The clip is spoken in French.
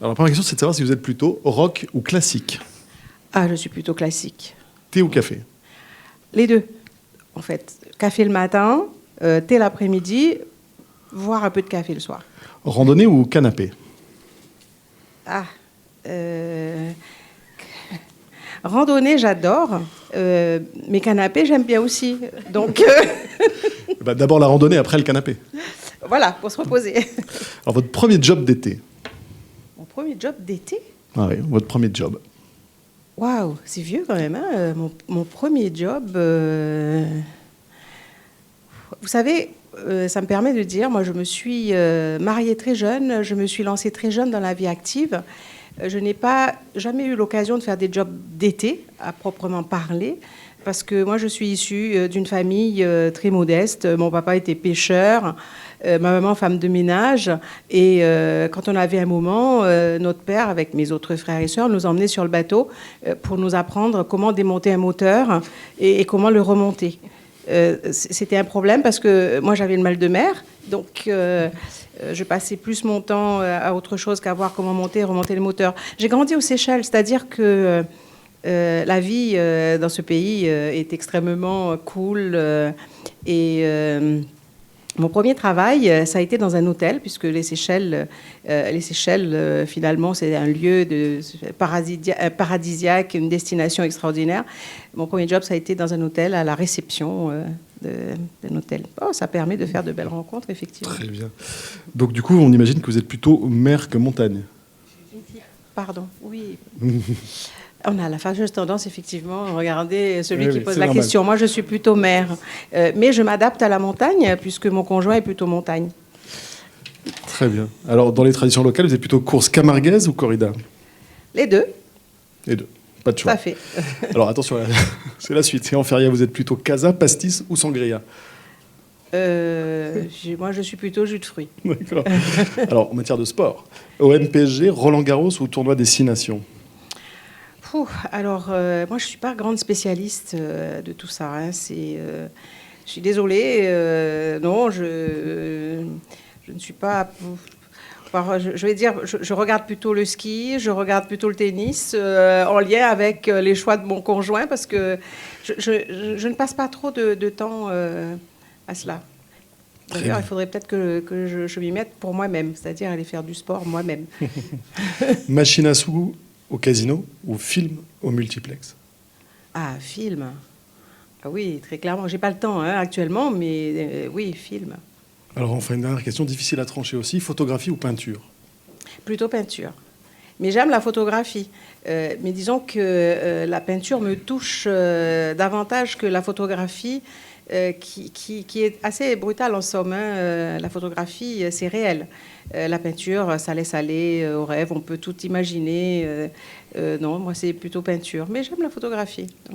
Alors, la première question, c'est de savoir si vous êtes plutôt rock ou classique. Ah, je suis plutôt classique. Thé ou café? Les deux, en fait. Café le matin, thé l'après-midi, voire un peu de café le soir. Randonnée ou canapé? Ah, randonnée, j'adore. Mais canapé, j'aime bien aussi. Donc, Bah, d'abord la randonnée, après le canapé. voilà, pour se reposer. Alors, votre premier job d'été? Mon premier job d'été? Ah oui, votre premier job. Waouh, c'est vieux quand même, hein. Mon premier job, vous savez, ça me permet de dire, moi je me suis mariée très jeune, je me suis lancée très jeune dans la vie active. Je n'ai pas jamais eu l'occasion de faire des jobs d'été, à proprement parler, parce que moi je suis issue d'une famille très modeste. Mon papa était pêcheur, ma maman femme de ménage, et quand on avait un moment, notre père, avec mes autres frères et sœurs, nous emmenait sur le bateau pour nous apprendre comment démonter un moteur et comment le remonter. C'était un problème parce que moi j'avais le mal de mer, donc je passais plus mon temps à autre chose qu'à voir comment monter et remonter le moteur. J'ai grandi aux Seychelles, c'est-à-dire que la vie dans ce pays est extrêmement cool et mon premier travail, ça a été dans un hôtel, puisque les Seychelles, finalement, c'est un lieu paradisiaque, une destination extraordinaire. Mon premier job, ça a été dans un hôtel, à la réception d'un hôtel. Oh, ça permet de faire de belles rencontres, effectivement. Très bien. Donc, du coup, on imagine que vous êtes plutôt mer que montagne. Pardon, oui. On a la fâcheuse tendance, effectivement, à regarder celui qui pose la normal. question. Moi, je suis plutôt mer. Mais je m'adapte à la montagne, puisque mon conjoint est plutôt montagne. Très bien. Alors, dans les traditions locales, vous êtes plutôt course camarguaise ou corrida? Les deux. Les deux. Pas de choix. Tout à fait. Alors, attention, c'est la suite. Et en feria, vous êtes plutôt casa, pastis ou sangria? Moi, je suis plutôt jus de fruits. D'accord. Alors, en matière de sport, OM, PSG, Roland-Garros ou tournoi des 6 nations? Alors, moi, je ne suis pas grande spécialiste de tout ça. Hein. Je suis désolée. Non, je ne suis pas... je vais dire, je regarde plutôt le ski, je regarde plutôt le tennis, en lien avec les choix de mon conjoint, parce que je ne passe pas trop de temps à cela. D'ailleurs, il faudrait peut-être que je m'y mette pour moi-même, c'est-à-dire aller faire du sport moi-même. Machine à sous au casino ou film au multiplex? Ah, film. Ah oui, très clairement. J'ai pas le temps actuellement, mais oui, film. Alors enfin, une dernière question difficile à trancher aussi, photographie ou peinture? Plutôt peinture. Mais j'aime la photographie. Mais disons que la peinture me touche davantage que la photographie, qui est assez brutale en somme. Hein. La photographie, c'est réel. La peinture, ça laisse aller au rêve, on peut tout imaginer. Non, moi, c'est plutôt peinture. Mais j'aime la photographie.